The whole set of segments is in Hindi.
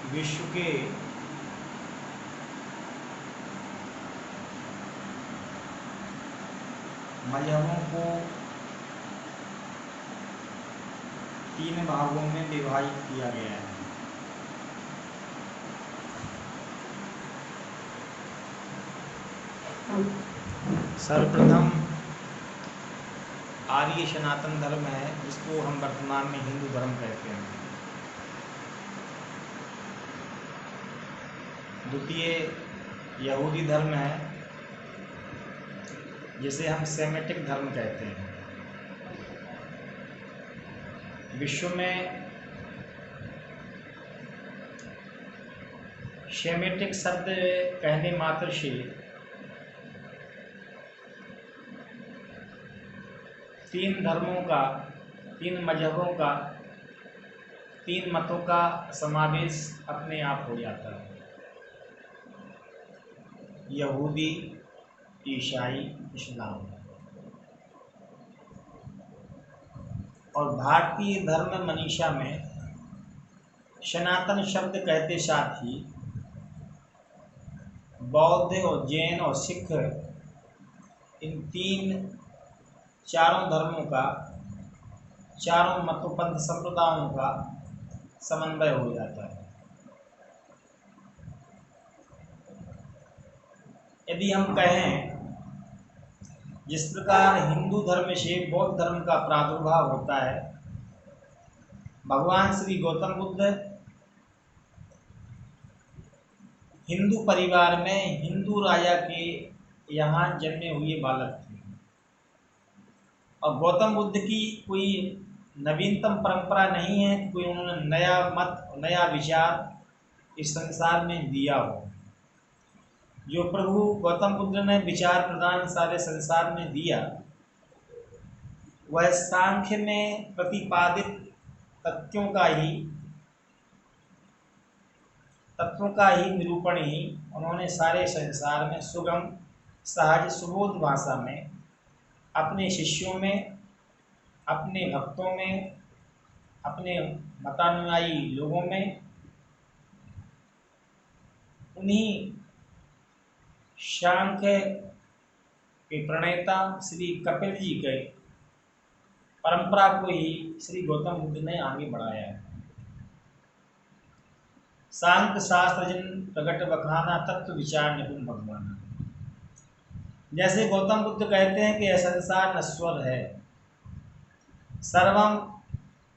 विश्व के मजहबों को 3 भागों में विभाजित किया गया है। सर्वप्रथम आर्य सनातन धर्म है, जिसको हम वर्तमान में हिंदू धर्म कहते हैं। द्वितीय यहूदी धर्म है, जिसे हम सेमेटिक धर्म कहते हैं। विश्व में सेमेटिक शब्द कहने मात्र से 3 धर्मों का, 3 मजहबों का, 3 मतों का समावेश अपने आप हो जाता है। यहूदी, ईसाई, इस्लाम। और भारतीय धर्म मनीषा में सनातन शब्द कहते साथ ही बौद्ध और जैन और सिख, इन चारों धर्मों का, चारों मतोपंथ संप्रदायों का समन्वय हो जाता है। यदि हम कहें जिस प्रकार हिंदू धर्म से बौद्ध धर्म का प्रादुर्भाव होता है, भगवान श्री गौतम बुद्ध हिंदू परिवार में हिंदू राजा के यहाँ जन्मे हुए बालक थे। और गौतम बुद्ध की कोई नवीनतम परंपरा नहीं है कि कोई उन्होंने नया मत, नया विचार इस संसार में दिया हो। जो प्रभु गौतम बुद्ध ने विचार प्रदान सारे संसार में दिया, वह सांख्य में प्रतिपादित तत्वों का ही निरूपण ही उन्होंने सारे संसार में सुगम, सहज, सुबोध भाषा में अपने शिष्यों में, अपने भक्तों में, अपने मतानुयायी लोगों में उन्हीं सांख्य के प्रणेता श्री कपिल जी के परंपरा को ही श्री गौतम बुद्ध ने आगे बढ़ाया है। सांख्य शास्त्र जिन प्रगट बखाना तत्व विचार निपुण भगवान। जैसे गौतम बुद्ध कहते हैं कि यह संसार नश्वर है, सर्वम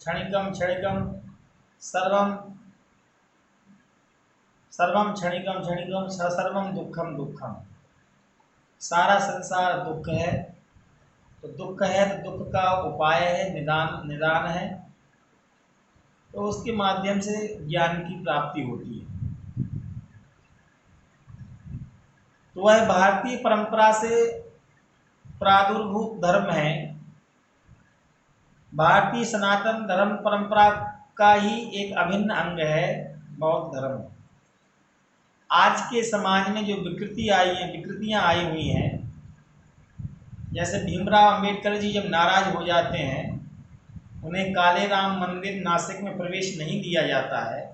क्षणिकम क्षणिकम, सर्वम क्षणिकम क्षणिकम, सर्वम दुखम दुखम। सारा संसार दुख है, तो दुख है तो दुख का उपाय है, निदान है, तो उसके माध्यम से ज्ञान की प्राप्ति होती है। तो वह भारतीय परंपरा से प्रादुर्भूत धर्म है। भारतीय सनातन धर्म परंपरा का ही एक अभिन्न अंग है बौद्ध धर्म। आज के समाज में जो विकृतियां आई हुई हैं, जैसे भीमराव अंबेडकर जी जब नाराज हो जाते हैं, उन्हें काले राम मंदिर नासिक में प्रवेश नहीं दिया जाता है,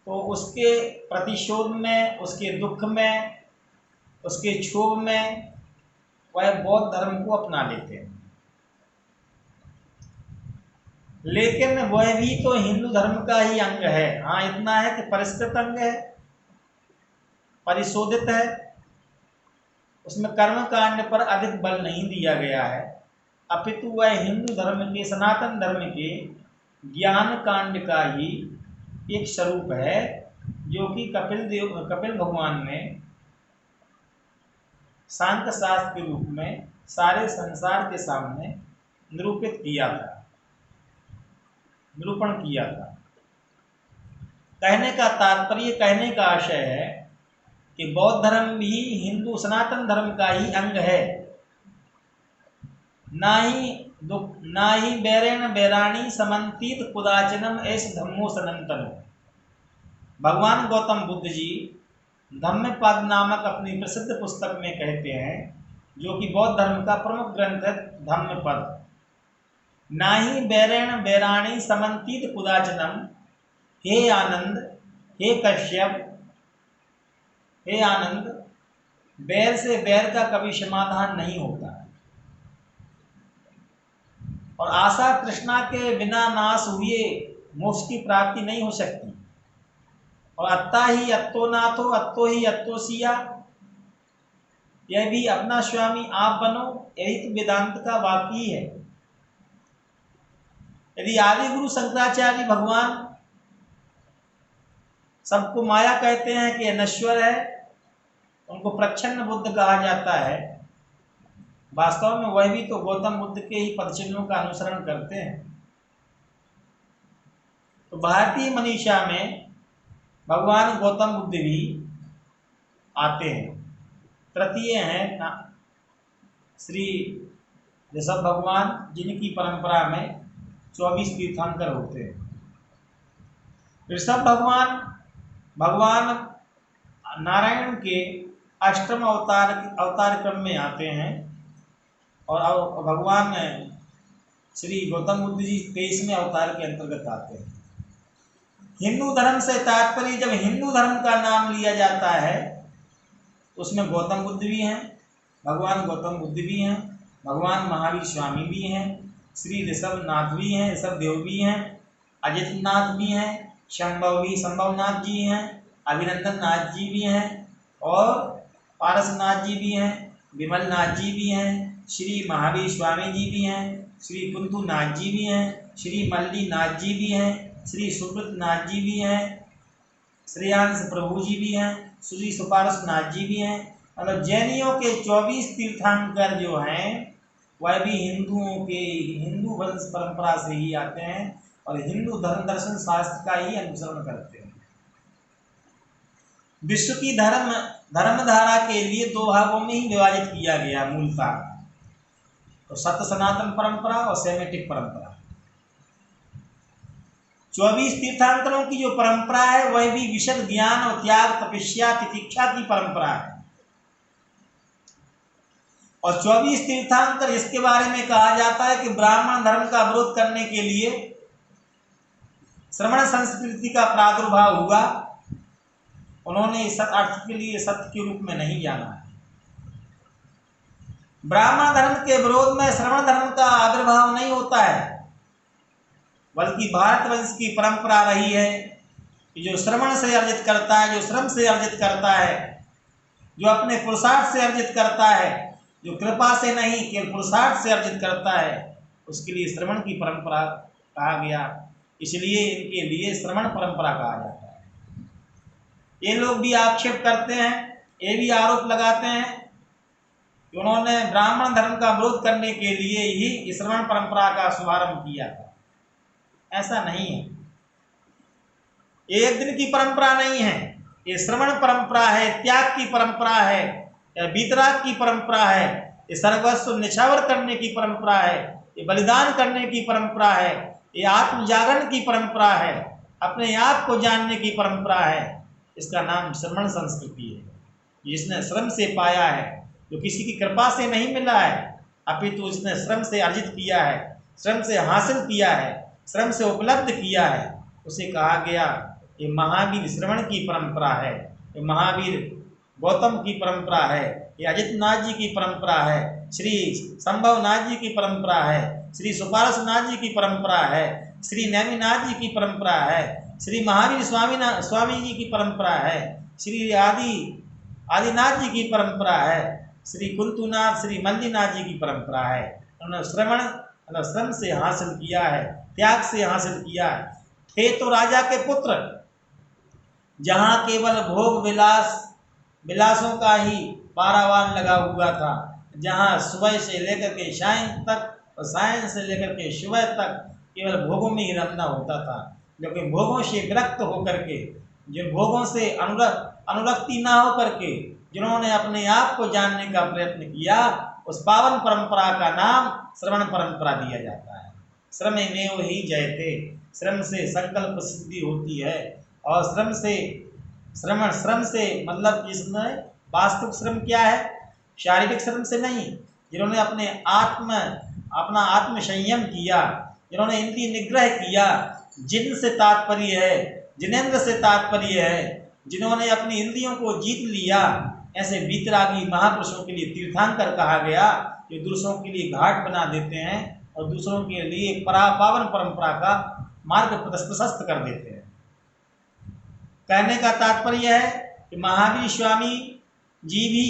तो उसके प्रतिशोध में, उसके दुख में, उसके क्षोभ में वह बौद्ध धर्म को अपना लेते हैं। लेकिन वह भी तो हिंदू धर्म का ही अंग है। हाँ, इतना है कि परिष्कृत अंग है, परिशोधित है, उसमें कर्म कांड पर अधिक बल नहीं दिया गया है, अपितु वह हिंदू धर्म के, सनातन धर्म के ज्ञान कांड का ही एक स्वरूप है, जो कि कपिल भगवान ने सांख्य शास्त्र के रूप में सारे संसार के सामने निरूपित किया था, निरूपण किया था। कहने का तात्पर्य, कहने का आशय है कि बौद्ध धर्म भी हिंदू सनातन धर्म का ही अंग है। ना ही बैरेण बैराणी समन्तीत कुदाचनम ऐस धम्मो सनातनो। भगवान गौतम बुद्ध जी धम्मपद नामक अपनी प्रसिद्ध पुस्तक में कहते हैं, जो कि बौद्ध धर्म का प्रमुख ग्रंथ है, धम्मपद। ना ही बैरेण बैराणी समन्तीत कुदाचनम, हे आनंद, हे कश्यप, हे आनंद, बैर से बैर का कभी समाधान नहीं होता और आशा तृष्णा के बिना नाश हुए मोक्ष की प्राप्ति नहीं हो सकती। और अत्ता ही अत्तो नाथो अत्तो ही अत्तो सिया, यह भी अपना स्वामी आप बनो, यही तो वेदांत का वाक्य ही है। यदि आदि गुरु शंकराचार्य भगवान सबको माया कहते हैं कि नश्वर है, उनको प्रच्छन्न बुद्ध कहा जाता है, वास्तव में वह भी तो गौतम बुद्ध के ही पदचिन्हों का अनुसरण करते हैं। तो भारतीय मनीषा में भगवान गौतम बुद्ध भी आते हैं। तृतीय हैं श्री ऋषभ भगवान, जिनकी परंपरा में 24 तीर्थंकर होते हैं। ऋषभ भगवान भगवान नारायण के अष्टम अवतार क्रम में आते हैं और भगवान श्री गौतम बुद्ध जी 23वें अवतार के अंतर्गत आते हैं। हिंदू धर्म से तात्पर्य, जब हिंदू धर्म का नाम लिया जाता है तो उसमें गौतम बुद्ध भी हैं, भगवान गौतम बुद्ध भी हैं, भगवान महावीर स्वामी भी हैं, श्री ऋषभ नाथ भी हैं, ऋषभ देव भी हैं, अजित नाथ भी हैं, संभव नाथ जी हैं, अभिनंदन नाथ जी भी हैं और पारसनाथ जी भी हैं, विमल नाथ जी भी हैं, श्री महावीर स्वामी जी भी हैं, श्री कुंतु नाथ जी भी हैं, श्री मल्ली नाथ जी भी हैं, श्री सुब्रत नाथ जी भी हैं, श्रेयांश प्रभु जी भी हैं, श्री सुपारस नाथ जी भी हैं। मतलब जैनियों के 24 तीर्थंकर जो हैं वह भी हिंदू वंश परंपरा से ही आते हैं और हिंदू धर्म दर्शन शास्त्र का ही अनुसरण करते हैं। विश्व की धर्मधारा के लिए 2 भागों में ही विभाजित किया गया मूलतः, तो सत्य सनातन परंपरा और सेमेटिक परंपरा। 24 तीर्थंकरों की जो परंपरा है वह भी विशद ज्ञान और त्याग, तपस्या, तितिक्षा की परंपरा है। और 24 तीर्थंकर इसके बारे में कहा जाता है कि ब्राह्मण धर्म का विरोध करने के लिए श्रमण संस्कृति का प्रादुर्भाव हुआ। उन्होंने इस अर्थ के लिए सत्य के रूप में नहीं जाना है। ब्राह्मण धर्म के विरोध में श्रमण धर्म का आविर्भाव नहीं होता है, बल्कि भारतवंश की परंपरा रही है कि जो श्रवण से अर्जित करता है, जो श्रम से अर्जित करता है, जो अपने पुरुषार्थ से अर्जित करता है, जो कृपा से नहीं केवल पुरुषार्थ से अर्जित करता है, उसके लिए श्रवण की परंपरा कहा गया। इसलिए इनके लिए श्रवण परंपरा कहा जाता है। ये लोग भी आक्षेप करते हैं, ये भी आरोप लगाते हैं कि उन्होंने ब्राह्मण धर्म का विरोध करने के लिए ही श्रवण परंपरा का शुभारंभ किया था। ऐसा नहीं है, एक दिन की परंपरा नहीं है, ये श्रवण परंपरा है, त्याग की परंपरा है, या वितराग की परंपरा है, ये सर्वस्व निछावर करने की परंपरा है, ये बलिदान करने की परंपरा है, ये आत्म जागरण की परंपरा है, अपने आप को जानने की परंपरा है। इसका नाम श्रवण संस्कृति है, जिसने श्रम से पाया है, जो किसी की कृपा से नहीं मिला है, अपितु इसने श्रम से अर्जित किया है, श्रम से हासिल किया है, श्रम से उपलब्ध किया है। उसे कहा गया ये महावीर श्रवण की परंपरा है, ये महावीर गौतम की परंपरा है, ये अजित नाथ जी की परंपरा है, श्री संभव नाथ जी की परंपरा है, श्री सुपारस नाथ जी की परंपरा है, श्री नैमिनाथ जी की परंपरा है, श्री महावीर स्वामी जी की परंपरा है, श्री आदिनाथ जी की परंपरा है, श्री कुंतुनाथ श्री मल्लीनाथ जी की परंपरा है। उन्होंने श्रम से हासिल किया है, त्याग से हासिल किया है। थे तो राजा के पुत्र, जहाँ केवल भोग विलासों का ही पारावान लगा हुआ था, जहाँ सुबह से लेकर के सायं तक और सायं से लेकर के सुबह तक केवल भोगों में ही रमना होता था। लेकिन भोगों से विरक्त होकर के, जिन भोगों से अनुरक्ति ना होकर के जिन्होंने अपने आप को जानने का प्रयत्न किया, उस पावन परंपरा का नाम श्रवण परंपरा दिया जाता है। श्रमेमेव ही जयते, श्रम से संकल्प सिद्धि होती है। और श्रम से मतलब इसमें वास्तविक श्रम क्या है? शारीरिक श्रम से नहीं। जिन्होंने अपना आत्म संयम किया, जिन्होंने इंद्रिय निग्रह किया, जिनसे तात्पर्य है जिनेंद्र से तात्पर्य है जिन्होंने अपनी इंद्रियों को जीत लिया। ऐसे वीतरागी महापुरुषों के लिए तीर्थंकर कहा गया, जो दूसरों के लिए घाट बना देते हैं और दूसरों के लिए पावन परंपरा का मार्ग प्रशस्त कर देते हैं। कहने का तात्पर्य है कि महावीर स्वामी जी भी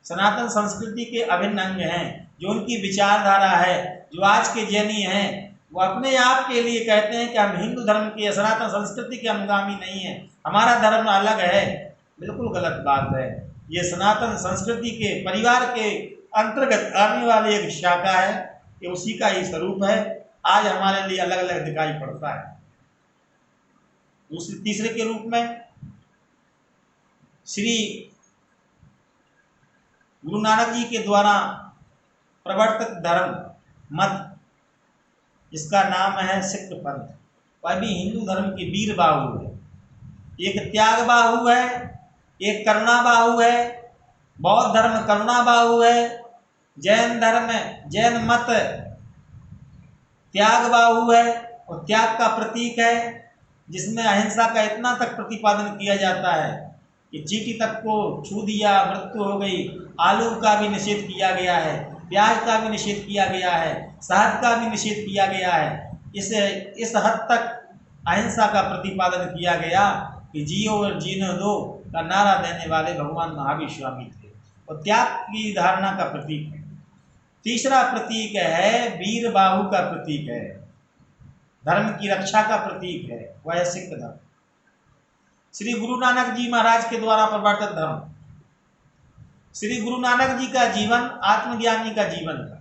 सनातन संस्कृति के अभिन्न अंग हैं। जो उनकी विचारधारा है, जो आज के जैनी हैं, वो अपने आप के लिए कहते हैं कि हम हिंदू धर्म की सनातन संस्कृति के अनुगामी नहीं है, हमारा धर्म अलग है। बिल्कुल गलत बात है। ये सनातन संस्कृति के परिवार के अंतर्गत आने वाली एक शाखा है, ये उसी का ही स्वरूप है। आज हमारे लिए अलग अलग दिखाई पड़ता है। तीसरे के रूप में श्री गुरु नानक जी के द्वारा प्रवर्तित धर्म मत, इसका नाम है सिख पंथ। वह भी हिंदू धर्म के वीर बाहु है। एक त्याग बाहु है, एक करुणा बाहु है। बौद्ध धर्म करुणा बाहु है। जैन धर्म, जैन मत त्याग बाहु है और त्याग का प्रतीक है, जिसमें अहिंसा का इतना तक प्रतिपादन किया जाता है कि चींटी तक को छू दिया मृत्यु हो गई। आलू का भी निषेध किया गया है, प्याज का भी निषेध किया गया है, शहद का भी निषेध किया गया है। इस हद तक अहिंसा का प्रतिपादन किया गया कि जियो और जीने दो का नारा देने वाले भगवान महावीर स्वामी थे और त्याग की धारणा का प्रतीक है। तीसरा प्रतीक है वीर बाहु का प्रतीक है, धर्म की रक्षा का प्रतीक है, वह है सिख धर्म। श्री गुरु नानक जी महाराज के द्वारा प्रवर्तित धर्म। श्री गुरु नानक जी का जीवन आत्मज्ञानी का जीवन था।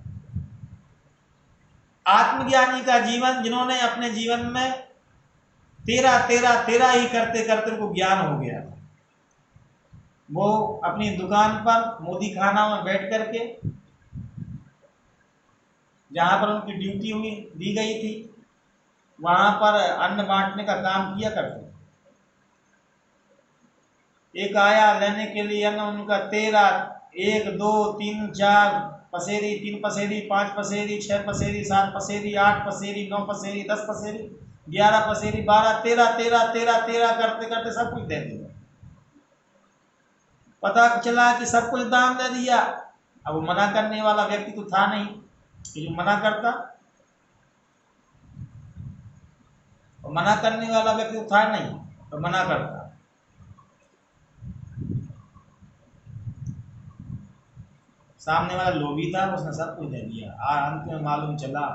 आत्मज्ञानी का जीवन, जिन्होंने अपने जीवन में तेरा ही करते करते उनको ज्ञान हो गया था। वो अपनी दुकान पर मोदी खाना में बैठ करके, जहाँ पर उनकी ड्यूटी हुई दी गई थी, वहाँ पर अन्न बांटने का काम किया करते। एक आया लेने के लिए अन्न, उनका 1 2 3 4 पसेरी, 3 पसेरी, 5 पसेरी, 6 पसेरी, 7 पसेरी, 8 पसेरी, 9 पसेरी, 10 पसेरी, 11 पसेरी, 12, 13 करते करते सब कुछ दे दिया। पता चला कि सब कुछ दान दे दिया। अब वो मना करने वाला व्यक्ति तो था नहीं कि जो मना करता, और मना करने वाला व्यक्ति तो था नहीं तो मना करता। सामने वाला लोभी था, उसने सब कुछ दे दिया। अंत में मालूम चला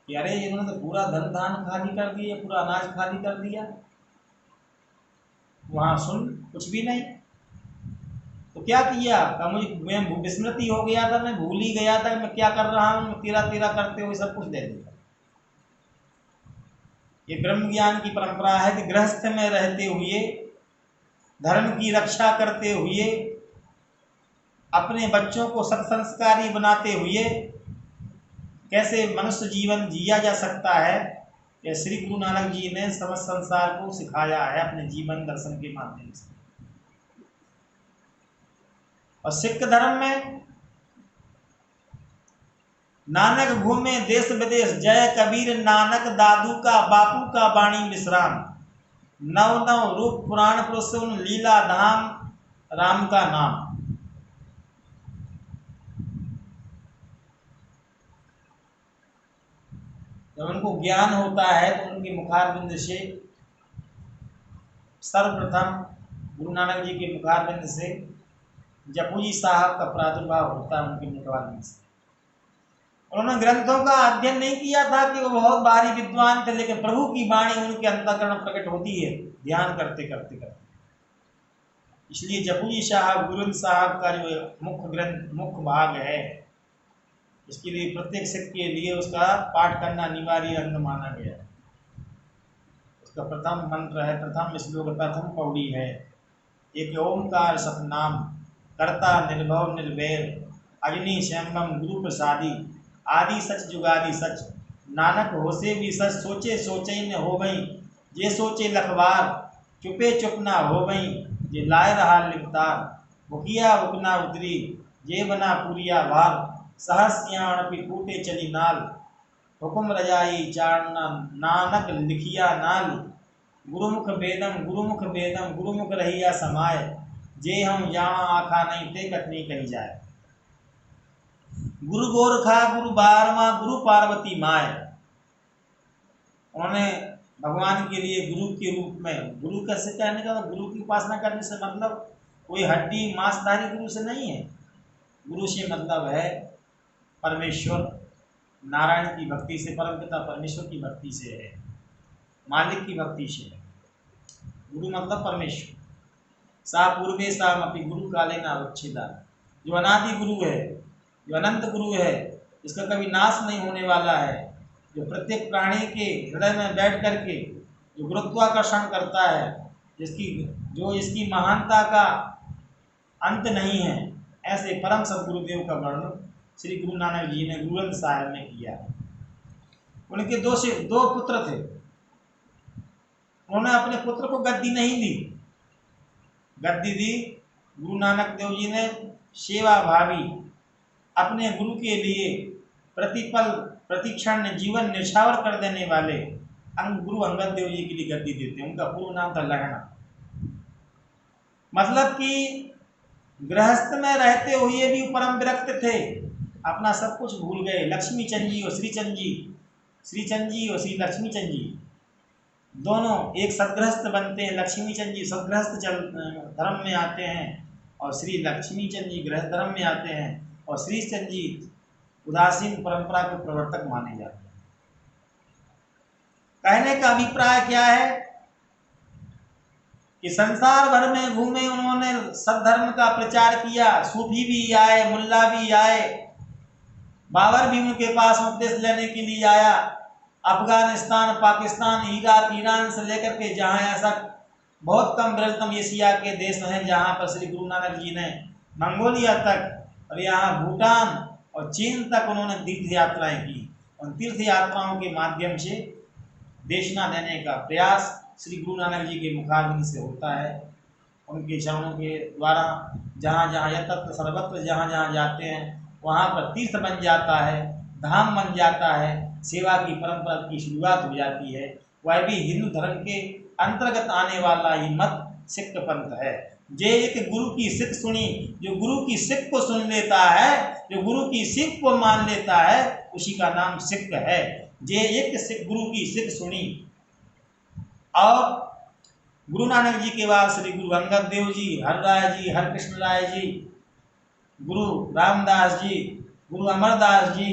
कि अरे इन्होंने तो पूरा धन धान खाली कर दिया, पूरा अनाज खाली कर दिया। वहां सुन कुछ भी नहीं तो क्या किया? मैं विस्मृति हो गया था, मैं भूल ही गया था कि मैं क्या कर रहा हूँ। तेरा करते हुए सब कुछ दे दिया। ये ब्रह्म ज्ञान की परंपरा है कि गृहस्थ में रहते हुए, धर्म की रक्षा करते हुए, अपने बच्चों को सत्संस्कारी बनाते हुए कैसे मनुष्य जीवन जिया जा सकता है, यह श्री गुरु नानक जी ने समस्त संसार को सिखाया है अपने जीवन दर्शन के माध्यम से। और सिख धर्म में नानक घूमे देश विदेश, जय कबीर नानक दादू का बापू का वाणी विश्राम, नव नव रूप पुराण पुरुष लीला धाम राम का नाम। जब उनको ज्ञान होता है तो उनके मुखारबिंद से सर्वप्रथम गुरु नानक जी के मुखारबिंद से जपू जी साहब का प्रादुर्भाव होता है उनके मुखारबिंद से। उन्होंने ग्रंथों का अध्ययन नहीं किया था कि वो बहुत भारी विद्वान थे, लेकिन प्रभु की वाणी उनके अंतःकरण प्रकट होती है ध्यान करते करते करते। इसलिए जपू जी साहब गुरु साहब का जो मुख्य ग्रंथ, मुख्य भाग है, इसके लिए प्रत्येक सिख के लिए उसका पाठ करना अनिवार्य अंग माना गया है। उसका प्रथम मंत्र है, प्रथम श्लोक, प्रथम पौड़ी है, एक ओंकार सतनाम, कर्ता निर्भव निर्वैर, अग्नि संगम गुरु प्रसादी, आदि सच जुगादि सच, नानक होसे भी सच, सोचे सोचे न हो गई, जे सोचे लखवार, चुपे चुप ना हो गई, जे लाए रहा लिपतार, भुकिया उकना उतरी, जे बना पुरिया भार, सहस्याण कूटे चली नाल, हुकुम रजाई चारना नानक लिखिया नाल, गुरुमुख बेदम गुरुमुख रहिया समाए, जे हम जाना आखा नहीं ते कतनी कही जाए। गुरु गोरखा गुरु बारवा गुरु पार्वती माए, उन्होंने भगवान के लिए गुरु के रूप में, गुरु कैसे कहने का, गुरु की उपासना करने से मतलब कोई हड्डी मांसधारी गुरु से नहीं है। गुरु से मतलब है परमेश्वर नारायण की भक्ति से, परमपिता परमेश्वर की भक्ति से है, मालिक की भक्ति से है। गुरु मतलब परमेश्वर। सा पूर्वे साम अपनी गुरु काले ना उच्छेदा, जो अनादि गुरु है, जो अनंत गुरु है, इसका कभी नाश नहीं होने वाला है, जो प्रत्येक प्राणी के हृदय में बैठ करके जो गुरुत्वाकर्षण करता है, जो इसकी महानता का अंत नहीं है, ऐसे परम सदगुरुदेव का वर्णन श्री गुरु नानक जी ने गुरु ग्रंथ साहिब में किया। उनके दो पुत्र थे। उन्होंने अपने पुत्र को गद्दी नहीं दी, गद्दी दी गुरु नानक देव जी ने सेवा भावी, अपने गुरु के लिए प्रतिपल प्रतिक्षण जीवन निछावर कर देने वाले गुरु अंगद देव जी के लिए गद्दी देते। उनका पूर्ण नाम था लहणा। मतलब कि गृहस्थ में रहते हुए भी परम विरक्त थे, अपना सब कुछ भूल गए। लक्ष्मी चंद जी और श्रीचंद जी, श्रीचंद जी और श्री लक्ष्मी चंद जी दोनों एक सदगृहस्थ बनते हैं। लक्ष्मी चंद जी सदगृहस्थ धर्म में आते हैं और श्री लक्ष्मी चंद जी गृहस्थ धर्म में आते हैं, और श्रीचंद जी उदासीन परंपरा के प्रवर्तक माने जाते हैं। कहने का अभिप्राय क्या है कि संसार भर में घूमे, उन्होंने सद्धर्म का प्रचार किया। सूफी भी आए, मुल्ला भी आए, बाबर भी उनके पास उपदेश लेने के लिए आया। अफगानिस्तान, पाकिस्तान, इराक, ईरान से लेकर के जहाँ ऐसा बहुत कम विरलतम एशिया के देश हैं जहाँ पर श्री गुरु नानक जी ने मंगोलिया तक और यहाँ भूटान और चीन तक उन्होंने तीर्थ यात्राएं की। उन तीर्थ यात्राओं के माध्यम से देशना देने का प्रयास श्री गुरु नानक जी के मुखाग्नि से होता है। उनके चरणों के द्वारा जहाँ जहाँ यत्र सर्वत्र जहाँ जहाँ जाते हैं वहाँ पर तीर्थ बन जाता है, धाम बन जाता है, सेवा की परंपरा की शुरुआत हो जाती है। वह भी हिंदू धर्म के अंतर्गत आने वाला ही मत सिख पंथ है। जे एक गुरु की सिख सुनी, जो गुरु की सिख को सुन लेता है, जो गुरु की सिख को मान लेता है, उसी का नाम सिख है। जे एक सिख गुरु की सिख सुनी। और गुरु नानक जी के बाद श्री गुरु अंगद देव जी, हर राय जी, हर कृष्ण राय जी, गुरु रामदास जी, गुरु अमरदास जी,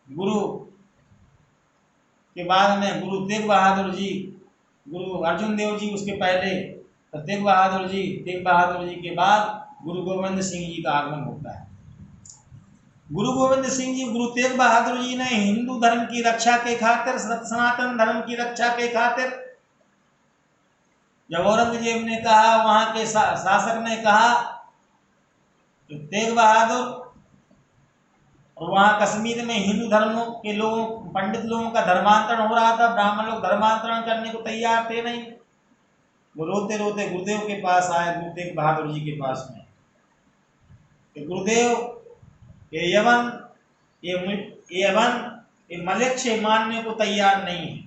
गुरु के बाद में गुरु तेग बहादुर जी, गुरु अर्जुन देव जी, उसके पहले तेग बहादुर जी, तेग बहादुर जी के बाद गुरु गोविंद सिंह जी का आगमन होता है। गुरु गोविंद सिंह जी, गुरु तेग बहादुर जी ने हिंदू धर्म की रक्षा के खातिर, सनातन धर्म की रक्षा के खातिर, जब औरंगजेब ने कहा, वहां के शासक ने कहा कि तेग बहादुर, और वहाँ कश्मीर में हिंदू धर्मों के लोगों, पंडित लोगों का धर्मांतरण हो रहा था, ब्राह्मण लोग धर्मांतरण करने को तैयार थे नहीं। वो रोते रोते गुरुदेव के पास आए, गुरु तेग बहादुर जी के पास में, कि गुरुदेव ये यवन ये मलक्ष्य मानने को तैयार नहीं है।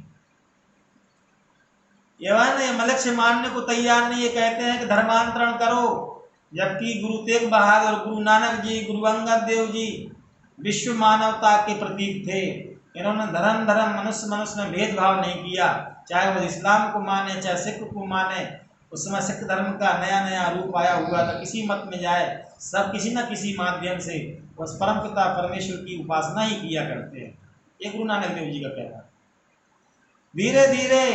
यवन ये मलक्ष्य मानने को तैयार नहीं है, कहते हैं कि धर्मांतरण करो। जबकि गुरु तेग बहादुर, गुरु नानक जी, गुरु अंगद देव जी विश्व मानवता के प्रतीक थे। इन्होंने धर्म मनुष्य में भेदभाव नहीं किया, चाहे वो इस्लाम को माने चाहे सिख को माने। उस समय सिख धर्म का नया नया रूप आया हुआ था, किसी मत में जाए सब किसी न किसी माध्यम से उस परमपिता परमेश्वर की उपासना ही किया करते हैं। ये गुरु नानक देव जी का कहना। धीरे धीरे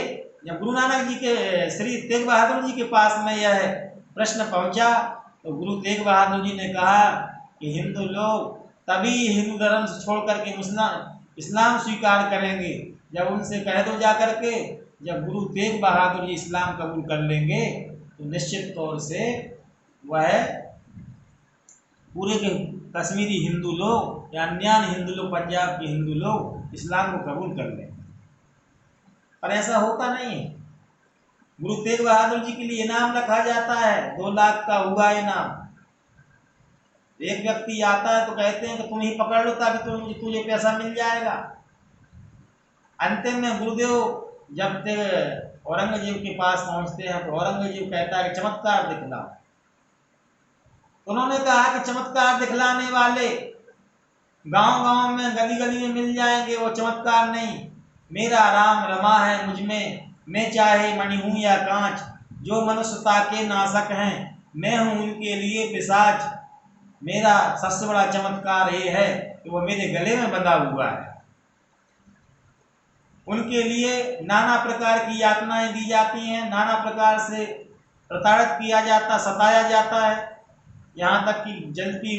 जब गुरु नानक जी के, श्री तेग बहादुर जी के पास में यह प्रश्न पहुंचा, तो गुरु तेग बहादुर जी ने कहा कि हिंदू लोग तभी हिंदू धर्म से छोड़ करके इस्लाम स्वीकार करेंगे जब उनसे कह दो जा करके, जब गुरु तेग बहादुर जी इस्लाम कबूल कर लेंगे तो निश्चित तौर से वह पूरे के कश्मीरी हिंदू लोग या अन्य हिंदू लोग, पंजाब के हिंदू लोग इस्लाम को कबूल कर लेंगे। पर ऐसा होता नहीं है। गुरु तेग बहादुर जी के लिए इनाम रखा जाता है, 2 लाख का हुआ इनाम। एक व्यक्ति आता है तो कहते हैं कि तुम ही पकड़ लो ताकि तुझे पैसा मिल जाएगा। अंतिम में गुरुदेव जब तक औरंगजेब के पास पहुंचते हैं तो औरंगजेब कहता है कि चमत्कार दिखला। उन्होंने कहा कि चमत्कार दिखलाने वाले गांव गांव में गली गली में मिल जाएंगे, वो चमत्कार नहीं। मेरा राम रमा है मुझ में, मैं चाहे मणि हूं या कांच, जो मनुष्यता के नाशक हैं मैं हूं उनके लिए पिशाच। मेरा सबसे बड़ा चमत्कार ये है कि वो मेरे गले में बंधा हुआ है। उनके लिए नाना प्रकार की यातनाएं दी जाती हैं, नाना प्रकार से प्रताड़ित किया जाता, सताया जाता है, यहाँ तक कि जलती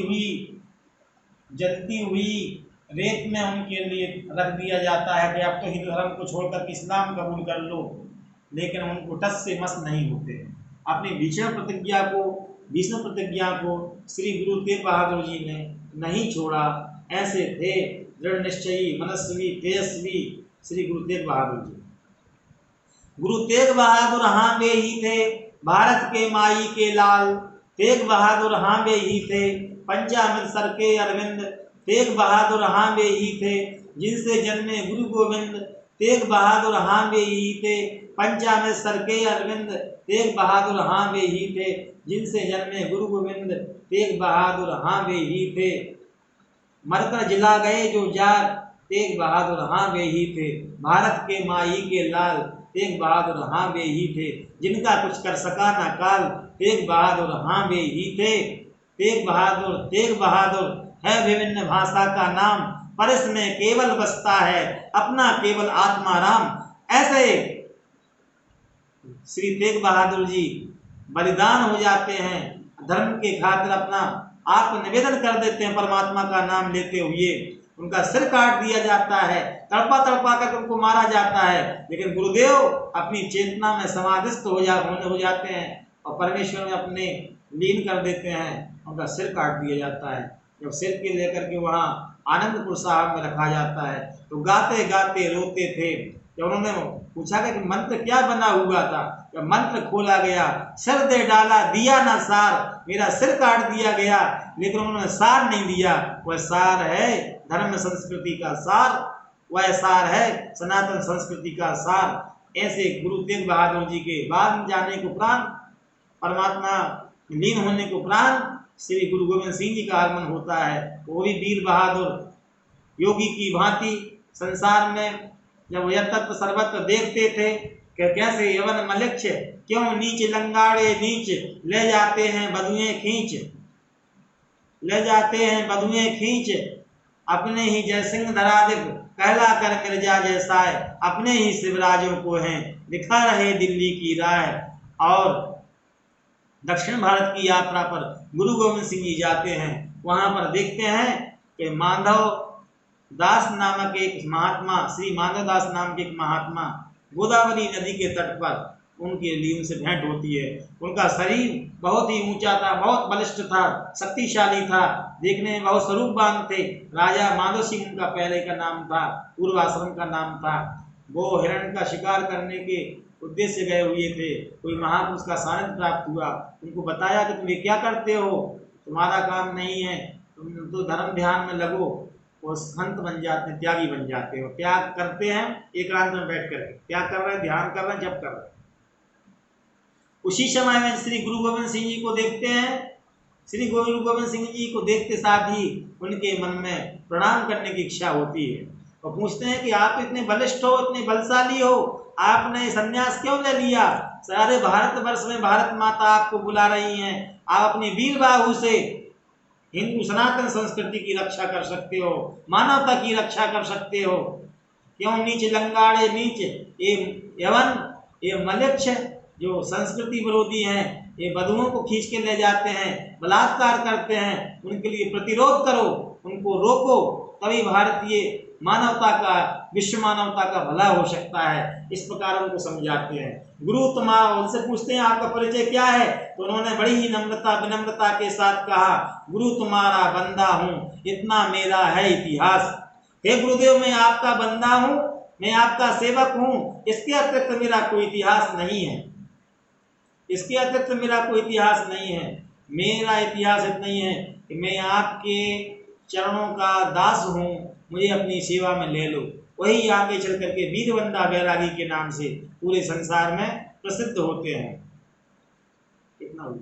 हुई रेत में उनके लिए रख दिया जाता है कि अब तो हिंदू धर्म को छोड़कर इस्लाम कबूल कर लो। लेकिन उनको टस से मस नहीं होते। अपनी भीष्म प्रतिज्ञा को श्री गुरु तेग बहादुर जी ने नहीं छोड़ा। ऐसे थे दृढ़ निश्चयी, मनस्वी, तेजस्वी श्री गुरु तेग बहादुर जी। गुरु तेग बहादुर हाँ वे ही थे भारत के माई के लाल, तेग बहादुर हाँ वे ही थे पंचामृत सर के अरविंद, तेग बहादुर हाँ वे ही थे जिनसे जन्मे गुरु गोविंद, तेग बहादुर हाँ वे ही थे पंचामृत सर के अरविंद, तेग बहादुर हाँ वे ही थे जिनसे जन्मे गुरु गोविंद, तेग बहादुर हाँ वे ही थे मरकर जिला गए जो जार, तेग बहादुर हाँ वे ही थे भारत के माई के लाल, तेग बहादुर हाँ वे ही थे जिनका कुछ कर सका ना काल, तेग बहादुर हाँ वे ही थे। तेग बहादुर है विभिन्न भाषा का नाम, पर इसमें केवल बसता है अपना केवल आत्मा राम। ऐसे श्री तेग बहादुर जी बलिदान हो जाते हैं, धर्म के खातिर अपना आत्म निवेदन कर देते हैं परमात्मा का नाम लेते हुए। उनका सिर काट दिया जाता है, तड़पा तड़पा कर उनको मारा जाता है, लेकिन गुरुदेव अपनी चेतना में समाधिस्थ हो जाते हैं और परमेश्वर में अपने लीन कर देते हैं। उनका सिर काट दिया जाता है। जब सिर के लेकर के वहाँ आनंदपुर साहब में रखा जाता है तो गाते गाते रोते थे। जब उन्होंने पूछा कि मंत्र क्या बना हुआ था, जब मंत्र खोला गया, सिर दे डाला दिया ना सार, मेरा सिर काट दिया गया लेकिन उन्होंने सार नहीं दिया। वह सार है धर्म संस्कृति का सार, वह सार है सनातन संस्कृति का सार। ऐसे गुरु तेग बहादुर जी के बाद जाने को उपरांत, परमात्मा लीन होने को उपरांत श्री गुरु गोविंद सिंह जी का आगमन होता है। वो भी वीर बहादुर योगी की भांति संसार में जब यह तत्व सर्वत्र देखते थे कि कैसे यवन मलिक्ष क्यों नीच लंगाड़े नीच, ले जाते हैं बधुएं खींच, अपने ही जयसिंह धराधिप कहला कर मिर्जा जैसाए, अपने ही शिवराजों को हैं दिखा रहे दिल्ली की राय। और दक्षिण भारत की यात्रा पर गुरु गोविंद सिंह जी जाते हैं। वहां पर देखते हैं कि माधव दास नामक एक महात्मा, श्री माधव दास नाम के एक महात्मा गोदावरी नदी के तट पर उनके लिए उनसे भेंट होती है। उनका शरीर बहुत ही ऊंचा था, बहुत बलिष्ठ था, शक्तिशाली था, देखने में बहुत स्वरूपवान थे। राजा माधव सिंह उनका पहले का नाम था, पूर्वाश्रम का नाम था। वो हिरण का शिकार करने के उद्देश्य से गए हुए थे। कोई महापुरुष का सानिध्य प्राप्त हुआ, उनको बताया कि तुम ये क्या करते हो, तुम्हारा काम नहीं है, तुम तो धर्म ध्यान में लगो। वो संत बन जाते हैं, त्यागी बन जाते हो। त्याग करते हैं एकांत में बैठ कर, त्याग कर रहे हैं, ध्यान कर रहे हैं, जप कर रहे हैं। उसी समय में श्री गुरु गोविंद सिंह जी को देखते हैं। श्री गुरु गोविंद सिंह जी को देखते साथ ही उनके मन में प्रणाम करने की इच्छा होती है और पूछते हैं कि आप इतने बलिष्ठ हो, इतने बलशाली हो, आपने संन्यास क्यों ले लिया? सारे भारतवर्ष में भारत माता आपको बुला रही हैं, आप अपनी वीर बाहु से हिंदू सनातन संस्कृति की रक्षा कर सकते हो, मानवता की रक्षा कर सकते हो। क्यों नीच लंगाड़े नीच, ये यवन, ये मलिक्ष जो संस्कृति विरोधी हैं, ये बधुओं को खींच के ले जाते हैं, बलात्कार करते हैं, उनके लिए प्रतिरोध करो, उनको रोको, तभी भारतीय मानवता का, विश्व मानवता का भला हो सकता है। इस प्रकार उनको समझाते हैं। गुरु तुम्हारा, उनसे पूछते हैं आपका परिचय क्या है, तो उन्होंने बड़ी ही विनम्रता के साथ कहा, गुरु तुम्हारा बंदा हूँ, इतना मेरा है इतिहास। हे गुरुदेव, मैं आपका बंदा हूँ, मैं आपका सेवक हूँ, इसके अतिरिक्त मेरा कोई इतिहास नहीं है, इसके अतिरिक्त मेरा कोई इतिहास नहीं है। मेरा इतिहास इतना ही है कि मैं आपके चरणों का दास हूँ, मुझे अपनी सेवा में ले लो। वही आगे चल करके वीरबंदा बैरागी के नाम से पूरे संसार में प्रसिद्ध होते हैं। कितना हुआ?